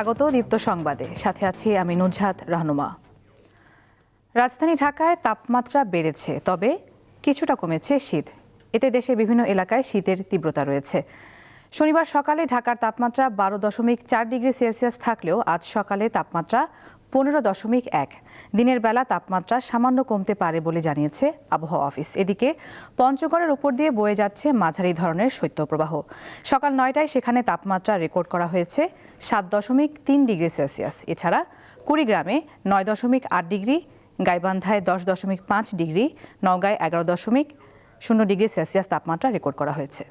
স্বাগত দীপ্ত সংবাদে, সাথে আছি আমি নুজহাত রাহনুমা। রাজধানী ঢাকায় তাপমাত্রা বেড়েছে, তবে কিছুটা কমেছে শীত। এতে দেশের বিভিন্ন এলাকায় শীতের তীব্রতা রয়েছে। শনিবার সকালে ঢাকার তাপমাত্রা 12.4 ডিগ্রি সেলসিয়াস থাকলেও আজ সকালে তাপমাত্রা 15.1। দিনের বেলা তাপমাত্রা সামান্য কমতে পারে বলে জানিয়েছে আবহাওয়া অফিস। এদিকে পঞ্চগড়ের উপর দিয়ে বয়ে যাচ্ছে মাঝারি ধরনের শৈত্যপ্রবাহ। সকাল 9টায় সেখানে তাপমাত্রা রেকর্ড করা হয়েছে 7.3 ডিগ্রি সেলসিয়াস। এছাড়া কুড়িগ্রামে 9.8 ডিগ্রি, গাইবান্ধায় 10.5 ডিগ্রি, নওগাঁয় 11.0 ডিগ্রি সেলসিয়াস তাপমাত্রা রেকর্ড করা হয়েছে।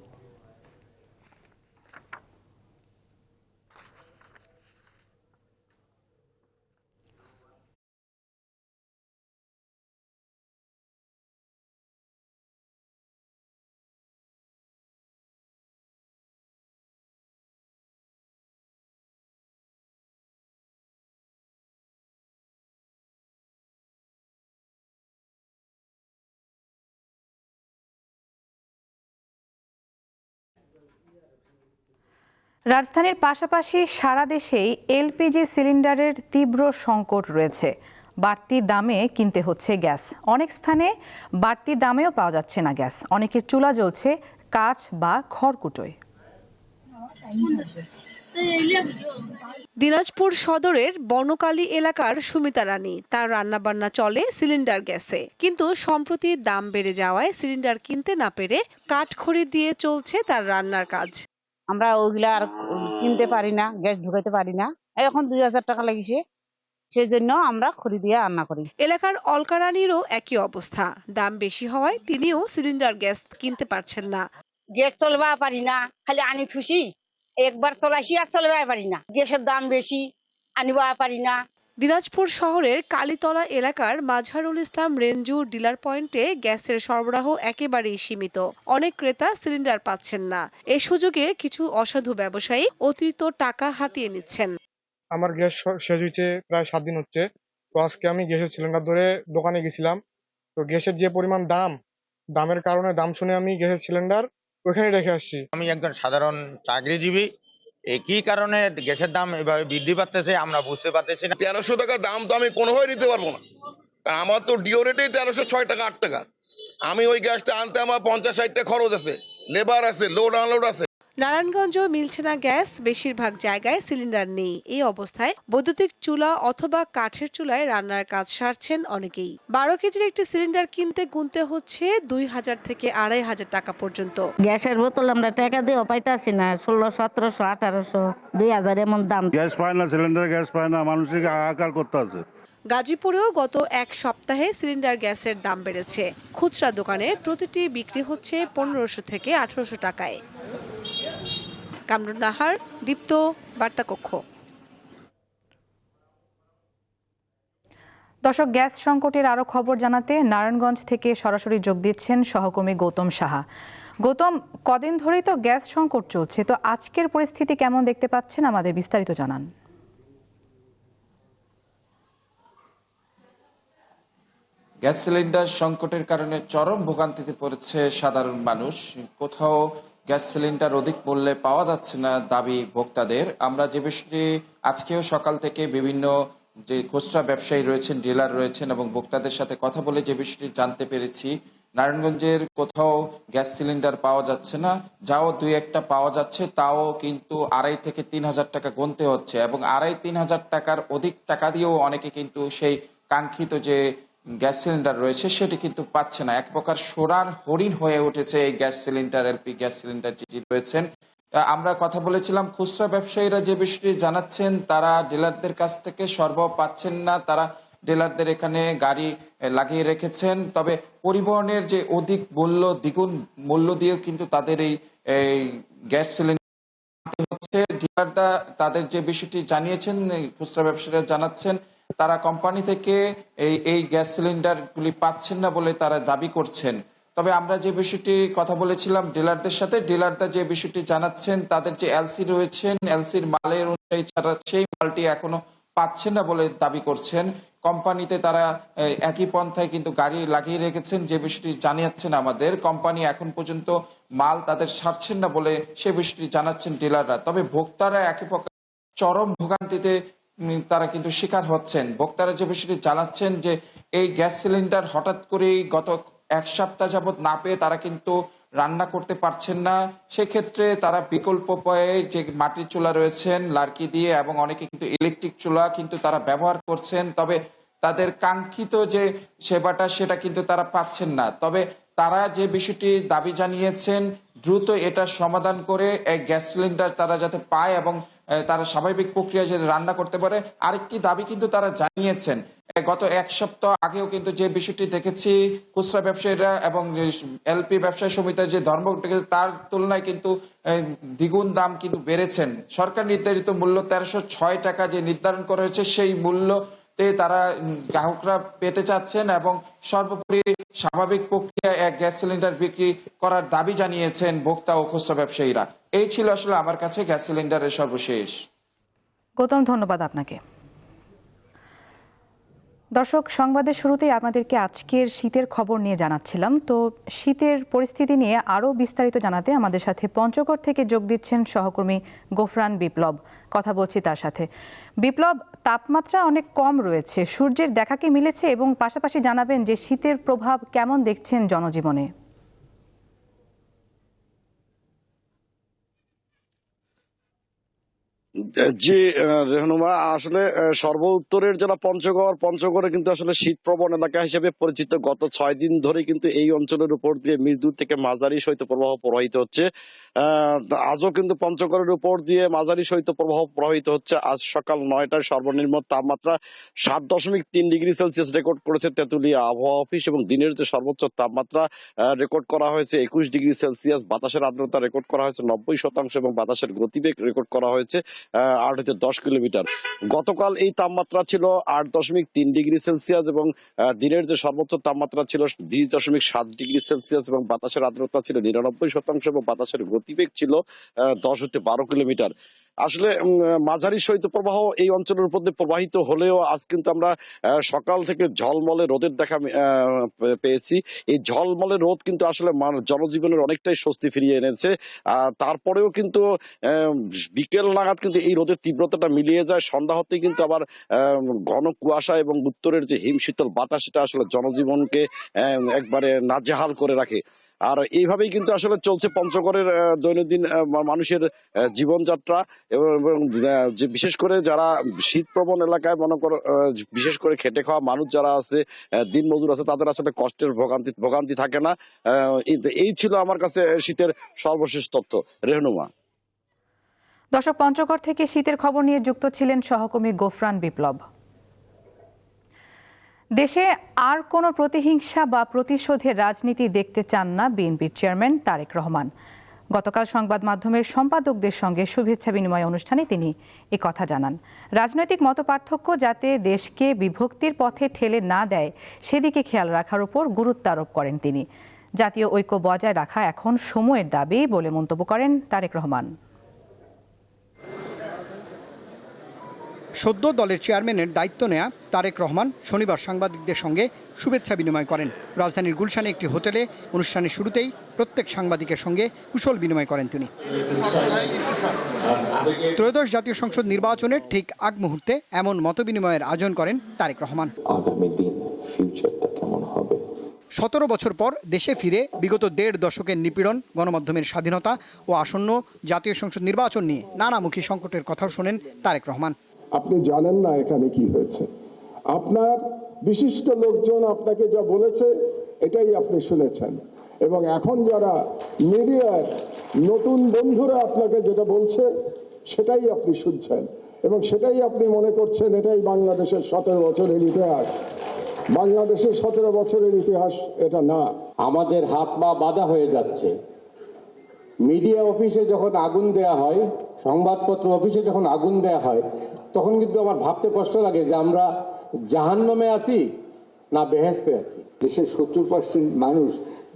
রাজধানীর পাশাপাশি সারা দেশেই এলপিজি সিলিন্ডারের তীব্র সংকট রয়েছে। বাড়তি দামে কিনতে হচ্ছে গ্যাস। অনেক স্থানে বাড়তি দামেও পাওয়া যাচ্ছে না গ্যাস। অনেকের চুলা জ্বলছে কাঠ বা খড়কুটোয়। দিনাজপুর সদরের বনকালী এলাকার সুমিতা রানী, তার রান্নাবান্না চলে সিলিন্ডার গ্যাসে। কিন্তু সম্প্রতি দাম বেড়ে যাওয়ায় সিলিন্ডার কিনতে না পেরে কাঠখড়ি দিয়ে চলছে তার রান্নার কাজ। আমরা ওইগুলা আর কিনতে পারি না, গ্যাস ঢুকাইতে পারি না। এখন 2000 টাকা লাগিছে, সেই জন্য আমরা খড়ি দিয়ে রান্না করি। এলাকার অলকা রানীরও একই অবস্থা। দাম বেশি হওয়ায় তিনিও সিলিন্ডার গ্যাস কিনতে পারছেন না। গ্যাস চলবা পারি না, খালি আনি থুসি, একবার চলাইছি আর চলবা পারি না। গ্যাসের দাম বেশি, আনিবা পারি না। দিনাজপুর শহরের কালীতলা এলাকার মাঝহারুল ইসলাম রেঞ্জু ডিলার পয়েন্টে গ্যাসের সরবরাহ একেবারেই সীমিত। অনেক ক্রেতা সিলিন্ডার পাচ্ছেন না। এ সুযোগে কিছু অসাধু ব্যবসায়ী অতিরিক্ত টাকা হাতিয়ে নিচ্ছেন। আমার গ্যাস শেষ হয়েছে প্রায় 7 দিন হচ্ছে। তো আজকে আমি গ্যাসের সিলিন্ডার ধরে দোকানে গেছিলাম। তো গ্যাসের যে পরিমাণ দামের কারণে দাম শুনে আমি গ্যাসের সিলিন্ডার ওইখানে রেখে আসছি। আমি একজন সাধারণ চাকরিজীবী, একই কারণে গ্যাসের দাম এভাবে বৃদ্ধি পাচ্ছে আমরা বুঝতে পারতেছি না। 1300 টাকা দাম তো আমি কোনোভাবে নিতে পারবো না, কারণ আমার তো ডিও রেটেই 1306 টাকা 8 টাকা। আমি ওই গ্যাসটা আনতে আমার 50-60 টাকা খরচ আছে, লেবার আছে, লোড আনলোড আছে। নারায়ণগঞ্জ মিলছে না গ্যাস, বেশিরভাগ জায়গায় সিলিন্ডার নেই। এই অবস্থায় বৈদ্যুতিক চুলা অথবা কাঠের চুলায় রান্নার কাজ সারছেন অনেকেই। 12 কেজির একটি সিলিন্ডার কিনতে গুনতে হচ্ছে 2000 থেকে 2500 টাকা পর্যন্ত। গ্যাসের বোতল আমরা টাকা দিয়েও পাইতাছি না, 1600, 1700, 1800, 2000 এমন দাম। গ্যাস পায় না, সিলিন্ডার গ্যাস পায় না, মানুষকে হাহাকার করতে আছে। গাজীপুরেও গত এক সপ্তাহে সিলিন্ডার গ্যাসের দাম বেড়েছে। খুচরা দোকানে প্রতিটি বিক্রি হচ্ছে 1500 থেকে 1800 টাকায়। কামরুন নাহার, দীপ্ত, বার্তা কক্ষ। দর্শক, গ্যাস সংকটের আরো খবর জানাতে নারায়ণগঞ্জ থেকে সরাসরি যোগ দিচ্ছেন সহকর্মী গৌতম সাহা। গৌতম, কদিন ধরেই তো গ্যাস সংকট চলছে, তো আজকের পরিস্থিতি কেমন দেখতে পাচ্ছেন, আমাদের বিস্তারিত জানান। গ্যাস সিলিন্ডার সংকটের কারণে চরম ভোগান্তিতে পড়েছে সাধারণ মানুষ। কোথাও গ্যাস সিলিন্ডার অধিক মূল্যে পাওয়া যাচ্ছে না দাবি ভোক্তাদের। আমরা যে বিষয়টি আজকেও সকাল থেকে বিভিন্ন যে খুচরা ব্যবসায়ী রয়েছেন, ডিলার রয়েছেন এবং ভোক্তাদের সাথে কথা বলে যে বিষয়টি জানতে পেরেছি, নারায়ণগঞ্জের কোথাও গ্যাস সিলিন্ডার পাওয়া যাচ্ছে না। যাও দুই একটা পাওয়া যাচ্ছে, তাও কিন্তু 2500 থেকে 3000 টাকা গুনতে হচ্ছে এবং 2500-3000 টাকার অধিক টাকা দিয়েও অনেকে কিন্তু সেই কাঙ্ক্ষিত যে গ্যাস সিলিন্ডার রয়েছে সেটি কিন্তু পাচ্ছে না। এক প্রকার সোনার হরিণ হয়ে উঠেছে এই gas cylinder, LP gas cylinder যেটি রয়েছেন। আমরা কথা বলেছিলাম, খুচরা ব্যবসায়ীরা যে বিষয়টি জানাচ্ছেন, তারা ডিলারদের কাছ থেকে সরবরাহ পাচ্ছেন না। তারা ডিলারদের এখানে গাড়ি লাগিয়ে রেখেছেন, তবে পরিবহনের যে অধিক মূল্য, দ্বিগুণ মূল্য দিয়েও কিন্তু তাদের এই গ্যাস সিলিন্ডার হচ্ছে। ডিলাররা তাদের যে বিষয়টি জানিয়েছেন, খুচরা ব্যবসায়ীরা জানাচ্ছেন তারা কোম্পানি থেকে এই গ্যাস সিলিন্ডারগুলি পাচ্ছেন না বলে তারা দাবি করছেন। তবে আমরা যে বিষয়টি কথা বলেছিলাম ডিলারদের সাথে, ডিলাররা যে বিষয়টি জানাচ্ছেন, তাদের যে এলসি রয়েছেন, এলসির মালের অনুযায়ী ছাড়া সেই মালটি এখনো পাচ্ছেন না বলে দাবি করছেন। কোম্পানিতে তারা একই পন্থায় কিন্তু গাড়ি লাগিয়ে রেখেছেন, যে বিষয়টি জানিয়েছেন আমাদের। কোম্পানি এখন পর্যন্ত মাল তাদের ছাড়ছেন না বলে সে বিষয়টি জানাচ্ছেন ডিলাররা। তবে ভোক্তারা একই চরম ভোগান্তিতে তারা কিন্তু শিকার হচ্ছেন। ভোক্তারা যে বিষয়টি জানাচ্ছেন যে এই গ্যাস সিলিন্ডার হঠাৎ করেই গত 1 সপ্তাহ যাবত না পেয়ে তারা কিন্তু রান্না করতে পারছেন না। সেক্ষেত্রে তারা বিকল্প উপায়ে যে মাটির চুলা রয়েছেন লার্কি দিয়ে এবং অনেকে কিন্তু ইলেকট্রিক চুলা কিন্তু তারা ব্যবহার করছেন, তবে তাদের কাঙ্ক্ষিত যে সেবাটা সেটা কিন্তু তারা পাচ্ছেন না। তবে তারা যে বিষয়টি দাবি জানিয়েছেন দ্রুত এটা সমাধান করে এই গ্যাস সিলিন্ডার তারা যাতে পায় এবং তারা স্বাভাবিক প্রক্রিয়া যাতে রান্না করতে পারে। আরেকটি দাবি কিন্তু তারা জানিয়েছেন, গত 1 সপ্তাহ আগেও কিন্তু যে বিষয়টি দেখেছি খুচরা ব্যবসায়ীরা এবং এলপি ব্যবসায়ী সমিতির যে ধর্ম তার তুলনায় কিন্তু দ্বিগুণ দাম কিন্তু বেড়েছেন। সরকার নির্ধারিত মূল্য 1306 টাকা যে নির্ধারণ করা হয়েছে সেই মূল্যতে তারা গ্রাহকরা পেতে চাচ্ছেন এবং সর্বোপরি স্বাভাবিক প্রক্রিয়া এক গ্যাস সিলিন্ডার বিক্রি করার দাবি জানিয়েছেন ভোক্তা ও খুচরা ব্যবসায়ীরা। এই ছিল আসলে আমার কাছে গ্যাস সিলিন্ডারের সর্বশেষ। গৌতম, ধন্যবাদ আপনাকে। দর্শক, সংবাদের শুরুতেই আপনাদেরকে আজকের শীতের খবর নিয়ে জানাচ্ছিলাম। তো শীতের পরিস্থিতি নিয়ে আরও বিস্তারিত জানাতে আমাদের সাথে পঞ্চগড় থেকে যোগ দিচ্ছেন সহকর্মী গোফরান বিপ্লব। কথা বলছি তার সাথে। বিপ্লব, তাপমাত্রা অনেক কম রয়েছে, সূর্যের দেখা কি মিলেছে? এবং পাশাপাশি জানাবেন যে শীতের প্রভাব কেমন দেখছেন জনজীবনে? জি রেহনুমা, আসলে সর্ব উত্তরের জেলা পঞ্চগড়ে কিন্তু আসলে শীত প্রবণ এলাকা হিসেবে পরিচিত। গত 6 দিন ধরে কিন্তু এই অঞ্চলের উপর দিয়ে মৃদু থেকে মাঝারি শৈত্যপ্রবাহ প্রবাহিত হচ্ছে। আজও কিন্তু পঞ্চগড়ের উপর দিয়ে মাঝারি শৈত্যপ্রবাহ প্রবাহিত হচ্ছে। আজ সকাল 9টায় সর্বনিম্ন তাপমাত্রা 7.3 ডিগ্রি সেলসিয়াস রেকর্ড করেছে তেঁতুলিয়া আবহাওয়া অফিস, এবং দিনের যে সর্বোচ্চ তাপমাত্রা রেকর্ড করা হয়েছে 21 ডিগ্রি সেলসিয়াস। বাতাসের আর্দ্রতা রেকর্ড করা হয়েছে 90% এবং বাতাসের গতিবেগ রেকর্ড করা হয়েছে 8 হতে 10 কিলোমিটার। গতকাল এই তাপমাত্রা ছিল 8.3 ডিগ্রি সেলসিয়াস এবং দিনের যে সর্বোচ্চ তাপমাত্রা ছিল 20.7 ডিগ্রি সেলসিয়াস এবং বাতাসের আর্দ্রতা ছিল 99% এবং বাতাসের গতিবেগ ছিল 10 হতে 12 কিলোমিটার। আসলে মাঝারি শৈত্যপ্রবাহ এই অঞ্চলের উপর দিয়ে প্রবাহিত হলেও আজ কিন্তু আমরা সকাল থেকে ঝলমলে রোদের দেখা পেয়েছি। এই ঝলমলে রোদ কিন্তু আসলে জনজীবনের অনেকটাই স্বস্তি ফিরিয়ে এনেছে। তারপরেও কিন্তু বিকেল নাগাদ কিন্তু এই রোদের তীব্রতাটা মিলিয়ে যায়। সন্ধ্যা হতেই কিন্তু আবার ঘন কুয়াশা এবং উত্তরের যে হিমশীতল বাতাস, সেটা আসলে জনজীবনকে একবারে নাজেহাল করে রাখে। আর এইভাবেই কিন্তু আসলে চলছে পঞ্চগড়ের দৈনন্দিন মানুষের জীবনযাত্রা। এবং বিশেষ করে যারা শীতপ্রবণ এলাকায় মনে করো বিশেষ করে খেটে খাওয়া মানুষ যারা আছে, দিন মজুর আছে, তাদের আসলে কষ্টের ভোগান্তি থাকে না। এই ছিল আমার কাছে শীতের সর্বশেষ তথ্য। রেহনুমা। দর্শক, পঞ্চগড় থেকে শীতের খবর নিয়ে যুক্ত ছিলেন সহকর্মী গোফরান বিপ্লব। দেশে আর কোনো প্রতিহিংসা বা প্রতিশোধের রাজনীতি দেখতে চান না বিএনপির চেয়ারম্যান তারেক রহমান। গতকাল সংবাদ মাধ্যমের সম্পাদকদের সঙ্গে শুভেচ্ছা বিনিময় অনুষ্ঠানে তিনি কথা জানান। রাজনৈতিক মতপার্থক্য যাতে দেশকে বিভক্তির পথে ঠেলে না দেয় সেদিকে খেয়াল রাখার উপর গুরুত্ব আরোপ করেন তিনি। জাতীয় ঐক্য বজায় রাখা এখন সময়ের দাবি বলে মন্তব্য করেন তারেক রহমান। সদ্য দলের চেয়ারম্যানের দায়িত্ব নেয়া তারেক রহমান শনিবার সাংবাদিকদের সঙ্গে শুভেচ্ছা বিনিময় করেন। রাজধানীর গুলশানে একটি হোটেলে অনুষ্ঠানের শুরুতেই প্রত্যেক সাংবাদিকের সঙ্গে কুশল বিনিময় করেন তিনি। ত্রয়োদশ জাতীয় সংসদ নির্বাচনের ঠিক আগ মুহূর্তে এমন মতবিনিময়ের আয়োজন করেন তারেক রহমান। 17 বছর পর দেশে ফিরে বিগত 1.5 দশকের নিপীড়ন, গণমাধ্যমের স্বাধীনতা ও আসন্ন জাতীয় সংসদ নির্বাচন নিয়ে নানামুখী সংকটের কথাও শোনেন তারেক রহমান। আপনি জানেন না এখানে কি হয়েছে, আপনার বিশিষ্ট লোকজন আপনাকে যা বলেছে এটাই আপনি শুনেছেন, এবং এখন যারা মিডিয়ার নতুন বন্ধুরা আপনাকে যেটা বলছে সেটাই আপনি শুনছেন, এবং সেটাই আপনি মনে করছেন এটাই বাংলাদেশের 17 বছরের ইতিহাস। বাংলাদেশের 17 বছরের ইতিহাস এটা না। আমাদের হাত পা বাঁধা হয়ে যাচ্ছে। মিডিয়া অফিসে যখন আগুন দেয়া হয়, সংবাদপত্র অফিসে যখন আগুন দেয়া হয়, তখন কিন্তু আমার ভাবতে কষ্ট লাগে যে আমরা জাহান্নামে আছি না বেহেশতে আছি। দেশের 70% মানুষ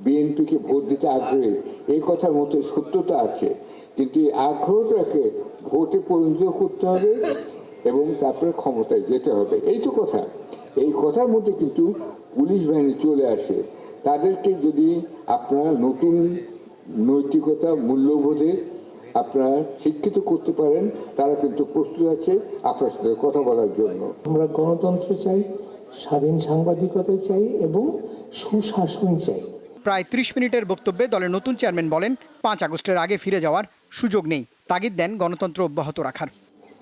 বিএনপিকে ভোট দিতে আগ্রহী, এই কথার মধ্যে সত্যতা আছে, কিন্তু এই আগ্রহটাকে ভোটে পরিণত করতে হবে এবং তারপরে ক্ষমতায় যেতে হবে। এই তো কথা। এই কথার মধ্যে কিন্তু পুলিশ বাহিনী চলে আসে। তাদেরকে যদি আপনারা নতুন নৈতিকতা, মূল্যবোধে আপনারা শিক্ষিত করতে পারেন, তারা কিন্তু প্রস্তুত আছে আপনার সাথে কথা বলার জন্য। আমরা গণতন্ত্র চাই, স্বাধীন সাংবাদিকতা চাই এবং সুশাসন চাই। প্রায় 30 মিনিটের বক্তব্যে দলের নতুন চেয়ারম্যান বলেন 5 আগস্টের আগে ফিরে যাওয়ার সুযোগ নেই। তাগিদ দেন গণতন্ত্র অব্যাহত রাখার।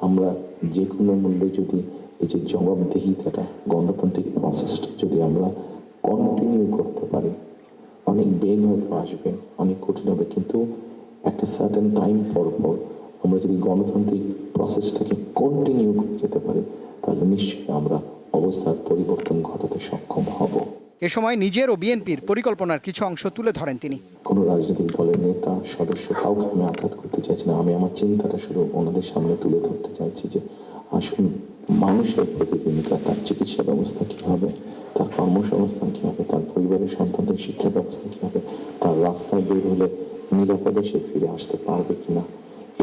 আমরা যে কোনো মূল্যে যদি এই যে জবাবদিহিতাটা, গণতান্ত্রিক প্রসেসটা যদি আমরা কন্টিনিউ করতে পারি, অনেক বেগ হয়তো আসবে, অনেক কঠিন হবে, কিন্তু একটা সার্টেন টাইম পর পর আমরা যদি গণতান্ত্রিক প্রসেসটাকে কন্টিনিউ করে যেতে পারি, তাহলে নিশ্চয়ই আমরা অবস্থার পরিবর্তন ঘটাতে সক্ষম হব। এ সময় নিজের ও বিএনপির পরিকল্পনার কিছু অংশ তুলে ধরেন তিনি। কোনো রাজনৈতিক দলের নেতা সদস্য কাউকে আমি আঘাত করতে চাইছি না। আমি আমার চিন্তাটা শুধু ওনাদের সামনে তুলে ধরতে চাইছি যে আসুন, মানুষের প্রতিদিনকার তার চিকিৎসা ব্যবস্থা কী হবে, তার কর্মসংস্থান কী হবে, তার পরিবারের সন্তানদের শিক্ষা ব্যবস্থা কী হবে, তার রাস্তায় বের হলে নিরাপদে সে ফিরে আসতে পারবে কিনা,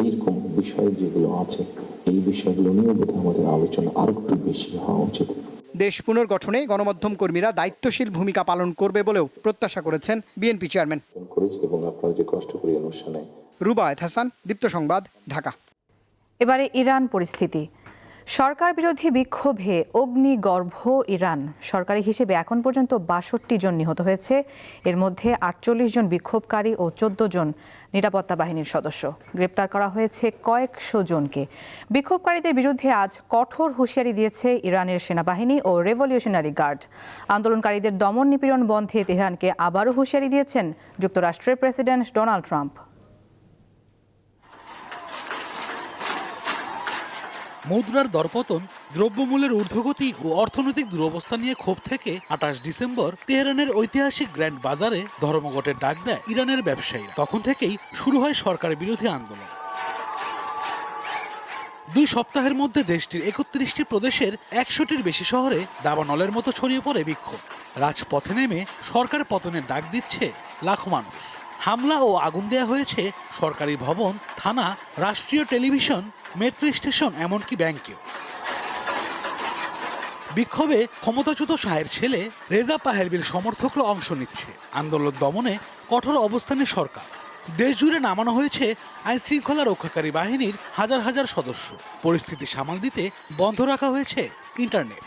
এইরকম বিষয় যেগুলো আছে, এই বিষয়গুলো নিয়েও বোধহয় আমাদের আলোচনা আরো একটু বেশি হওয়া উচিত। দেশ পুনর্গঠনে গণমাধ্যম কর্মীরা দায়িত্বশীল ভূমিকা পালন করবে বলেও প্রত্যাশা করেছেন বিএনপি চেয়ারম্যান। করেছি এবং আপনারা যে কষ্ট করে অনুষ্ঠানে। রুবায়েত হাসান, দীপ্ত সংবাদ, ঢাকা। এবারে ইরান পরিস্থিতি। সরকার বিরোধী বিক্ষোভে অগ্নিগর্ভ ইরান। সরকারি হিসেবে এখন পর্যন্ত ৬২ জন নিহত হয়েছে। এর মধ্যে ৪৮ জন বিক্ষোভকারী ও ১৪ জন নিরাপত্তা বাহিনীর সদস্য। গ্রেপ্তার করা হয়েছে কয়েকশো জনকে। বিক্ষোভকারীদের বিরুদ্ধে আজ কঠোর হুঁশিয়ারি দিয়েছে ইরানের সেনাবাহিনী ও রেভলিউশনারি গার্ড। আন্দোলনকারীদের দমন নিপীড়ন বন্ধে তেহরানকে আবারও হুঁশিয়ারি দিয়েছেন যুক্তরাষ্ট্রের প্রেসিডেন্ট ডোনাল্ড ট্রাম্প। মুদ্রার দরপতন, দ্রব্যমূল্যের ঊর্ধ্বগতি ও অর্থনৈতিক দুরবস্থা নিয়ে ক্ষোভ থেকে ২৮ ডিসেম্বর তেহরানের ঐতিহাসিক গ্র্যান্ড বাজারে ধর্মঘটের ডাক দেয় ইরানের ব্যবসায়ীরা। তখন থেকেই শুরু হয় সরকার বিরোধী আন্দোলন। 2 সপ্তাহের মধ্যে দেশটির ৩১টি প্রদেশের ১০০টির বেশি শহরে দাবানলের মতো ছড়িয়ে পড়ে বিক্ষোভ। রাজপথে নেমে সরকার পতনের ডাক দিচ্ছে লাখো মানুষ। হামলা ও আগুন দেয়া হয়েছে সরকারি ভবন, থানা, রাষ্ট্রীয় টেলিভিশন, মেট্রো স্টেশন, এমনকি ব্যাংকেও। বিক্ষোভে ক্ষমতাচ্যুত শাহের ছেলে রেজা পাহেলভির সমর্থকরা অংশ নিচ্ছে। আন্দোলন দমনে কঠোর অবস্থানে সরকার। দেশ জুড়ে নামানো হয়েছে আইন শৃঙ্খলা রক্ষাকারী বাহিনীর হাজার হাজার সদস্য। পরিস্থিতি সামাল দিতে বন্ধ রাখা হয়েছে ইন্টারনেট।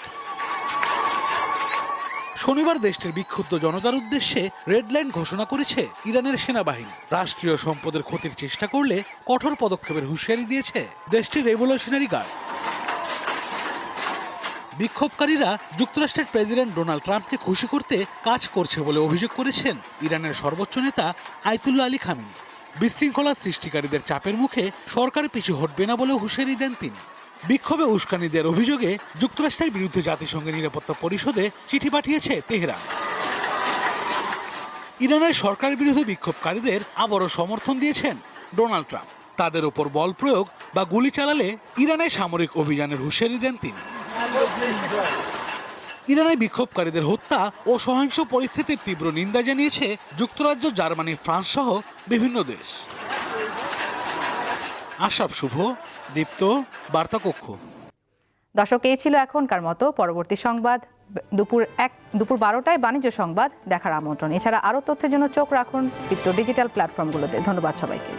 শনিবার দেশটির বিক্ষুব্ধ জনতার উদ্দেশ্যে রেড লাইন ঘোষণা করেছে ইরানের সেনাবাহিনী। রাষ্ট্রীয় সম্পদের ক্ষতির চেষ্টা করলে কঠোর পদক্ষেপের হুঁশিয়ারি দিয়েছে দেশটির রেভলিউশনারি গার্ড। বিক্ষোভকারীরা যুক্তরাষ্ট্রের প্রেসিডেন্ট ডোনাল্ড ট্রাম্পকে খুশি করতে কাজ করছে বলে অভিযোগ করেছেন ইরানের সর্বোচ্চ নেতা আয়াতুল্লাহ আলী খামেনি। বিশৃঙ্খলা সৃষ্টিকারীদের চাপের মুখে সরকার পিছু হটবে না বলেও হুঁশিয়ারি দেন তিনি। বিক্ষোভে উস্কানি দেওয়ার অভিযোগে যুক্তরাষ্ট্রের বিরুদ্ধে জাতিসংঘের নিরাপত্তা পরিষদে চিঠি পাঠিয়েছে তেহরান। ইরানের সরকার বিরোধী বিক্ষোভকারীদের আবারও সমর্থন দিয়েছেন ডোনাল্ড ট্রাম্প। তাদের ওপর বল প্রয়োগ বা গুলি চালালে ইরানের সামরিক অভিযানের হুঁশিয়ারি দেন তিনি। ইরানে বিক্ষোভকারীদের হত্যা ও সহিংস পরিস্থিতির তীব্র নিন্দা জানিয়েছে যুক্তরাজ্য, জার্মানি, ফ্রান্স সহ বিভিন্ন দেশ। আশরাফ শুভ, দীপ্ত, বার্তা কক্ষ। দর্শক, এই ছিল এখনকার মতো। পরবর্তী সংবাদ দুপুর 12টায় বাণিজ্য সংবাদ দেখার আমন্ত্রণ। এছাড়া আরও তথ্যের জন্য চোখ রাখুন দীপ্ত ডিজিটাল প্ল্যাটফর্মগুলোতে। ধন্যবাদ সবাইকে।